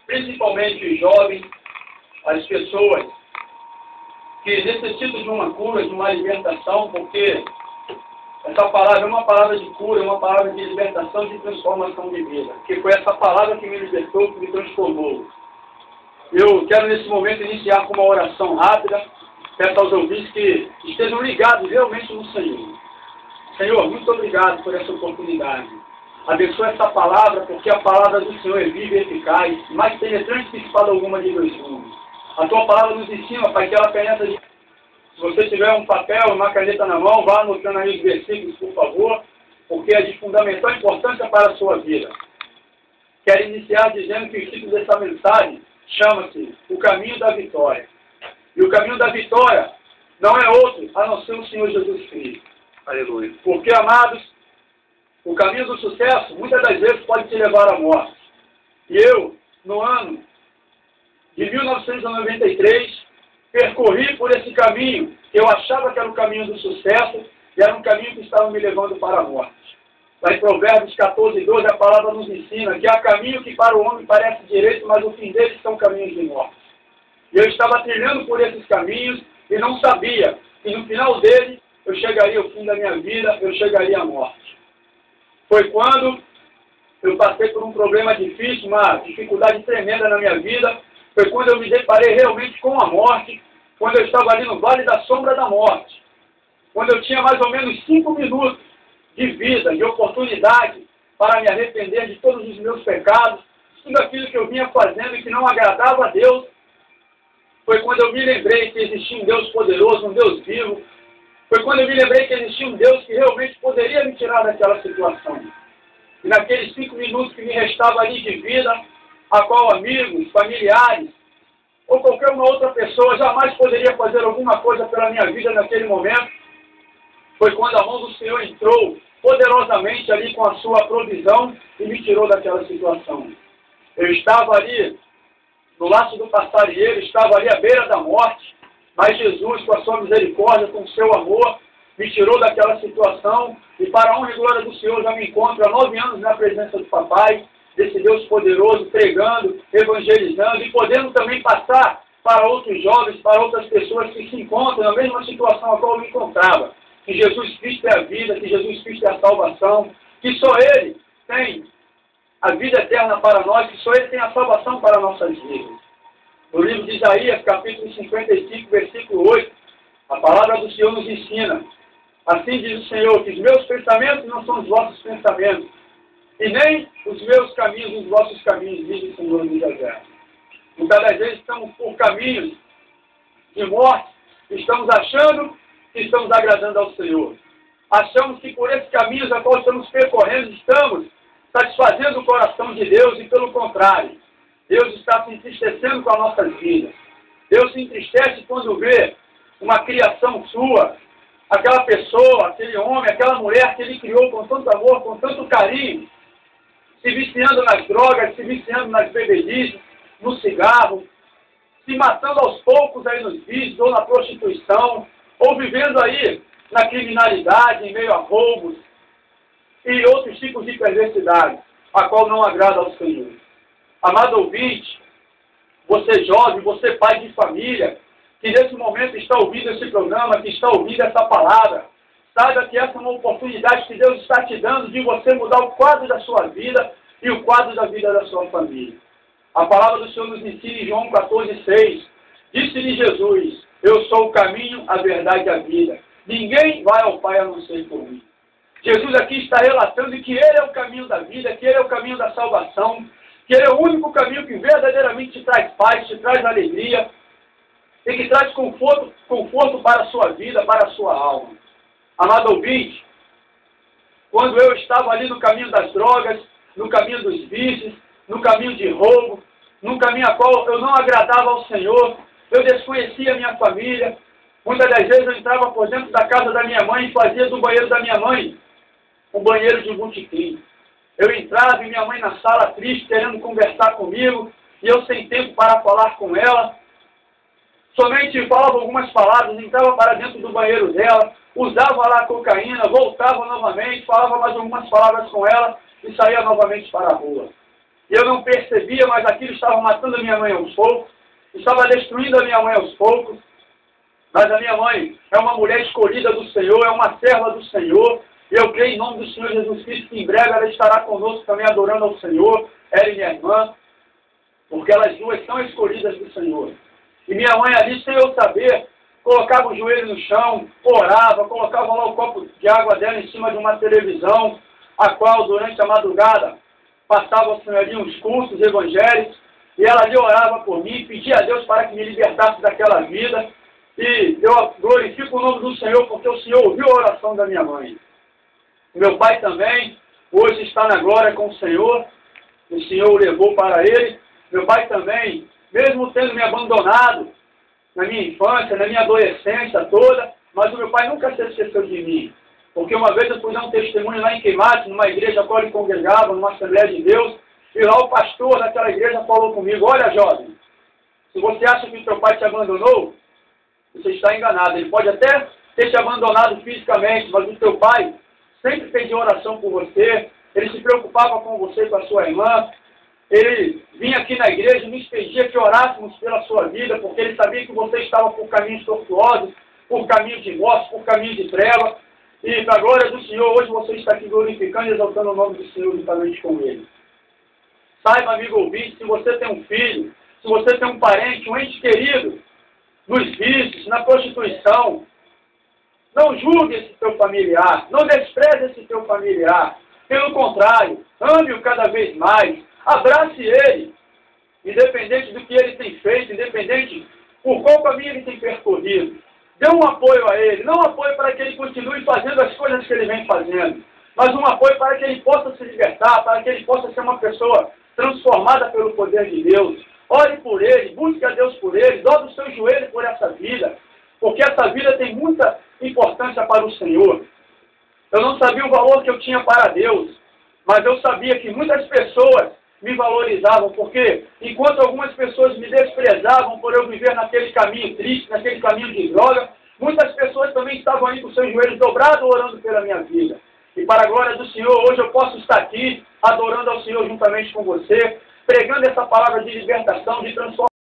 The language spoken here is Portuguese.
principalmente os jovens, as pessoas que necessitam de uma cura, de uma libertação, porque essa palavra é uma palavra de cura, é uma palavra de libertação, de transformação de vida. Que foi essa palavra que me libertou, que me transformou. Eu quero nesse momento iniciar com uma oração rápida. Peço aos ouvintes que estejam ligados realmente no Senhor. Senhor, muito obrigado por essa oportunidade. Abençoa essa palavra, porque a palavra do Senhor é viva e eficaz, mais penetrante que espada alguma de dois gumes. A tua palavra nos ensina, Pai, que ela penetra de... Se você tiver um papel, uma caneta na mão, vá anotando aí os versículos, por favor, porque é de fundamental importância para a sua vida. Quero iniciar dizendo que o título dessa mensagem chama-se O Caminho da Vitória. E o caminho da vitória não é outro a não ser o Senhor Jesus Cristo. Aleluia. Porque, amados, o caminho do sucesso, muitas das vezes, pode te levar à morte. E eu, no ano de 1993, percorri por esse caminho, que eu achava que era o caminho do sucesso, e era um caminho que estava me levando para a morte. Lá em Provérbios 14, 12, a palavra nos ensina que há caminho que para o homem parece direito, mas o fim deles são caminhos de morte. E eu estava trilhando por esses caminhos e não sabia que no final dele eu chegaria ao fim da minha vida, eu chegaria à morte. Foi quando eu passei por um problema difícil, uma dificuldade tremenda na minha vida. Foi quando eu me deparei realmente com a morte, quando eu estava ali no vale da sombra da morte. Quando eu tinha mais ou menos 5 minutos de vida, de oportunidade para me arrepender de todos os meus pecados, tudo aquilo que eu vinha fazendo e que não agradava a Deus. Foi quando eu me lembrei que existia um Deus poderoso, um Deus vivo. Foi quando eu me lembrei que existia um Deus que realmente poderia me tirar daquela situação. E naqueles 5 minutos que me restava ali de vida, a qual amigos, familiares, ou qualquer uma outra pessoa jamais poderia fazer alguma coisa pela minha vida naquele momento, foi quando a mão do Senhor entrou poderosamente ali com a sua provisão e me tirou daquela situação. Eu estava ali no laço do passarinheiro, estava ali à beira da morte, mas Jesus, com a sua misericórdia, com o seu amor, me tirou daquela situação e para a honra e glória do Senhor já me encontro há 9 anos na presença do Papai, desse Deus poderoso, pregando, evangelizando e podendo também passar para outros jovens, para outras pessoas que se encontram na mesma situação a qual eu me encontrava. Que Jesus Cristo é a vida, que Jesus Cristo é a salvação, que só Ele tem a vida eterna para nós, que só Ele tem a salvação para nossas vidas. No livro de Isaías, capítulo 55, versículo 8, a palavra do Senhor nos ensina. Assim diz o Senhor, que os meus pensamentos não são os vossos pensamentos, e nem os meus caminhos, os vossos caminhos, diz o Senhor dos Exércitos. Muitas das vezes estamos por caminhos de morte, estamos achando que estamos agradando ao Senhor. Achamos que por esses caminhos a qual estamos percorrendo, estamos satisfazendo o coração de Deus, e pelo contrário, Deus está se entristecendo com as nossas vidas. Deus se entristece quando vê uma criação sua, aquela pessoa, aquele homem, aquela mulher que Ele criou com tanto amor, com tanto carinho, se viciando nas drogas, se viciando nas bebedices, no cigarro, se matando aos poucos aí nos vícios, ou na prostituição, ou vivendo aí na criminalidade, em meio a roubos e outros tipos de perversidade, a qual não agrada ao Senhor. Amado ouvinte, você jovem, você pai de família, que nesse momento está ouvindo esse programa, que está ouvindo essa palavra, saiba que essa é uma oportunidade que Deus está te dando de você mudar o quadro da sua vida e o quadro da vida da sua família. A palavra do Senhor nos ensina em João 14,6. Disse-lhe Jesus, eu sou o caminho, a verdade e a vida. Ninguém vai ao Pai a não ser por mim. Jesus aqui está relatando que Ele é o caminho da vida, que Ele é o caminho da salvação, que Ele é o único caminho que verdadeiramente te traz paz, te traz alegria e que traz conforto para a sua vida, para a sua alma. Amado ouvinte, quando eu estava ali no caminho das drogas, no caminho dos vícios, no caminho de roubo, num caminho a qual eu não agradava ao Senhor, eu desconhecia a minha família. Muitas das vezes eu entrava por dentro da casa da minha mãe e fazia do banheiro da minha mãe um banheiro de botequim. Eu entrava e minha mãe na sala triste, querendo conversar comigo, e eu sem tempo para falar com ela. Somente falava algumas palavras, entrava para dentro do banheiro dela, usava lá a cocaína, voltava novamente, falava mais algumas palavras com ela e saía novamente para a rua. E eu não percebia, mas aquilo estava estavam matando a minha mãe aos poucos, estava destruindo a minha mãe aos poucos. Mas a minha mãe é uma mulher escolhida do Senhor, é uma serva do Senhor. E eu creio em nome do Senhor Jesus Cristo que em breve ela estará conosco também adorando ao Senhor, ela e minha irmã, porque elas duas são escolhidas do Senhor. E minha mãe ali, sem eu saber, colocava o joelho no chão, orava, colocava lá o copo de água dela em cima de uma televisão, a qual durante a madrugada passava ali uns cultos evangélicos, e ela ali orava por mim, pedia a Deus para que me libertasse daquela vida. E eu glorifico o nome do Senhor, porque o Senhor ouviu a oração da minha mãe. Meu pai também, hoje está na glória com o Senhor o levou para ele. Meu pai também, mesmo tendo me abandonado na minha infância, na minha adolescência toda, mas o meu pai nunca se esqueceu de mim. Porque uma vez eu fui dar um testemunho lá em Queimates, numa igreja a qual ele congregava, numa Assembleia de Deus, e lá o pastor daquela igreja falou comigo: olha, jovem, se você acha que o teu pai te abandonou, você está enganado. Ele pode até ter te abandonado fisicamente, mas o teu pai sempre pediu oração por você, ele se preocupava com você e com a sua irmã, ele vinha aqui na igreja e nos pedia que orássemos pela sua vida, porque ele sabia que você estava por caminhos tortuosos, por caminhos de morte, por caminhos de treva, e para a glória do Senhor, hoje você está aqui glorificando e exaltando o nome do Senhor juntamente com ele. Saiba, amigo ouvinte, se você tem um filho, se você tem um parente, um ente querido, nos vícios, na prostituição, não julgue esse teu familiar, não despreze esse teu familiar. Pelo contrário, ame-o cada vez mais, abrace ele, independente do que ele tem feito, independente por qual caminho ele tem percorrido. Dê um apoio a ele, não um apoio para que ele continue fazendo as coisas que ele vem fazendo, mas um apoio para que ele possa se libertar, para que ele possa ser uma pessoa transformada pelo poder de Deus. Ore por ele, busque a Deus por ele, dobre o seu joelho por essa vida, porque essa vida tem muita importância para o Senhor. Eu não sabia o valor que eu tinha para Deus, mas eu sabia que muitas pessoas me valorizavam, porque enquanto algumas pessoas me desprezavam por eu viver naquele caminho triste, naquele caminho de droga, muitas pessoas também estavam aí com seus joelhos dobrados orando pela minha vida. E para a glória do Senhor, hoje eu posso estar aqui adorando ao Senhor juntamente com você, pregando essa palavra de libertação, de transformação.